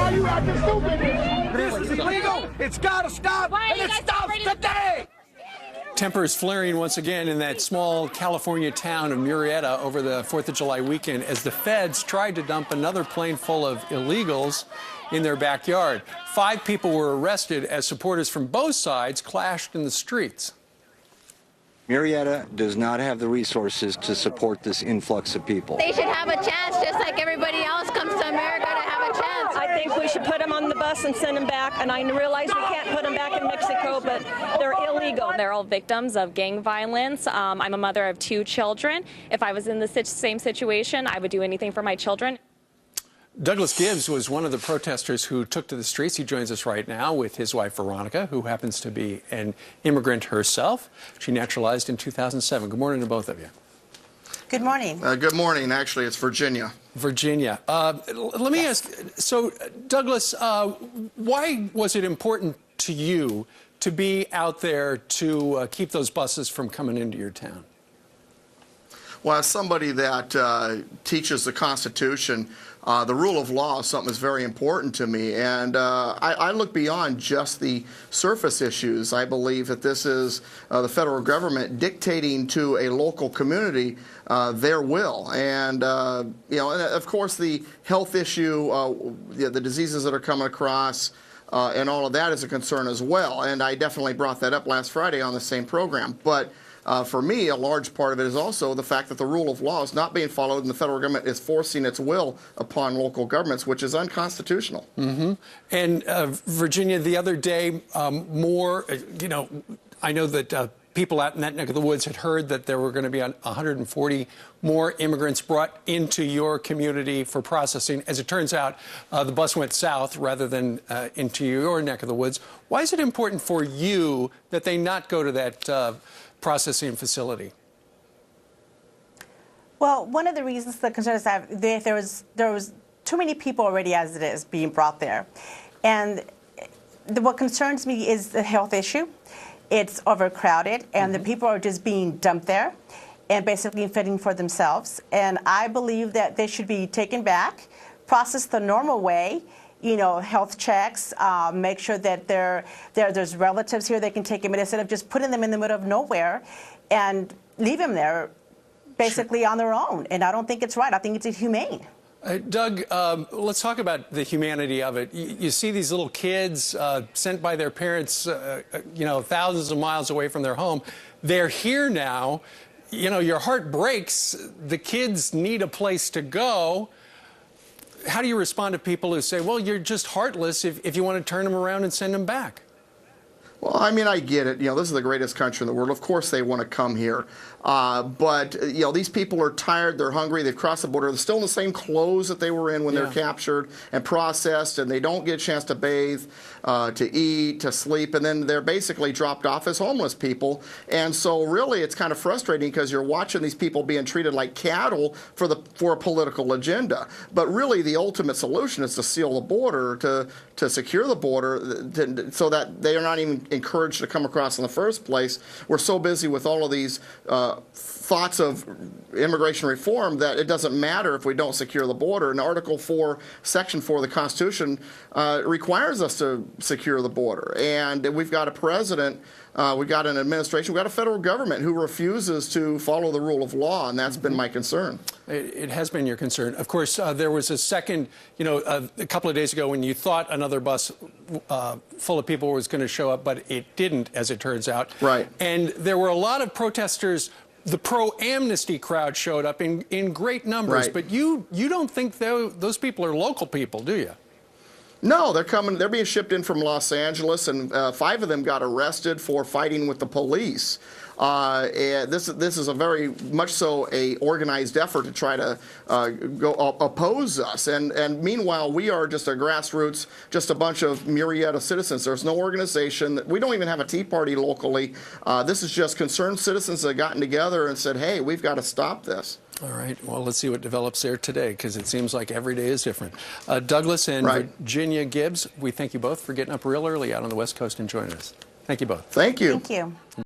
Why are you acting stupid? This is illegal. It's got to stop, and it stops today. Tempers flaring once again in that small California town of Murrieta over the 4th of July weekend as the feds tried to dump another plane full of illegals in their backyard. 5 people were arrested as supporters from both sides clashed in the streets. Murrieta does not have the resources to support this influx of people. They should have a chance, just like everybody else comes to America to have a chance. I think we should put them on the bus and send them back. And I realize we can't put them back in Mexico, but they're illegal. They're all victims of gang violence. I'm a mother of 2 children. If I was in the same situation, I would do anything for my children. Douglas Gibbs was one of the protesters who took to the streets. He joins us right now with his wife, Veronica, who happens to be an immigrant herself. She naturalized in 2007. Good morning to both of you. Good morning. Good morning. Actually, it's Virginia. Virginia. Let me ask, so Douglas, why was it important to you to be out there to keep those buses from coming into your town? Well, as somebody that teaches the Constitution, the rule of law is something that's very important to me, and I look beyond just the surface issues. I believe that this is the federal government dictating to a local community their will, and you know, and of course, the health issue, the diseases that are coming across. And all of that is a concern as well, and I definitely brought that up last Friday on the same program. But for me, a large part of it is also the fact that the rule of law is not being followed and the federal government is forcing its will upon local governments, which is unconstitutional. Mm-hmm. And Virginia, the other day, I know that people out in that neck of the woods had heard that there were going to be 140 more immigrants brought into your community for processing. As it turns out, the bus went south rather than into your neck of the woods. Why is it important for you that they not go to that processing facility? Well, one of the reasons the concerns I have, there was too many people already as it is being brought there. And what concerns me is the health issue. It's overcrowded, and the people are just being dumped there and basically fitting for themselves. And I believe that they should be taken back, processed the normal way, you know, health checks, make sure that there's relatives here they can take them in instead of just putting them in the middle of nowhere and leave them there basically on their own. And I don't think it's right. I think it's inhumane. Doug, let's talk about the humanity of it. You see these little kids sent by their parents, thousands of miles away from their home. They're here now. You know, your heart breaks. The kids need a place to go. How do you respond to people who say, well, you're just heartless if you want to turn them around and send them back? Well, I mean, I get it. You know, this is the greatest country in the world. Of course they want to come here. But, you know, these people are tired. They're hungry. They've crossed the border. They're still in the same clothes that they were in when they're captured and processed, and they don't get a chance to bathe, to eat, to sleep, and then they're basically dropped off as homeless people. And so really it's kind of frustrating because you're watching these people being treated like cattle for a political agenda. But really the ultimate solution is to seal the border, to secure the border so that they are not even encouraged to come across in the first place. We're so busy with all of these thoughts of immigration reform that it doesn't matter if we don't secure the border. And Article 4, Section 4 of the Constitution requires us to secure the border. And we've got a president, we've got an administration, we've got a federal government who refuses to follow the rule of law, and that's been my concern. It has been your concern. Of course, there was a second, a couple of days ago when you thought another bus full of people was going to show up, but it didn't, as it turns out. Right. And there were a lot of protesters. The pro-amnesty crowd showed up in great numbers. Right. But you don't think those people are local people, do you? No, they're coming. They're being shipped in from Los Angeles, and 5 of them got arrested for fighting with the police. And this is a very much so a organized effort to try to go oppose us. And meanwhile, we are just a grassroots, just a bunch of Murrieta citizens. There's no organization. We don't even have a Tea Party locally. This is just concerned citizens that have gotten together and said, hey, we've got to stop this. All right. Well, let's see what develops there today, because it seems like every day is different. Douglas and Virginia Gibbs, we thank you both for getting up real early out on the West Coast and joining us. Thank you both. Thank you. Thank you.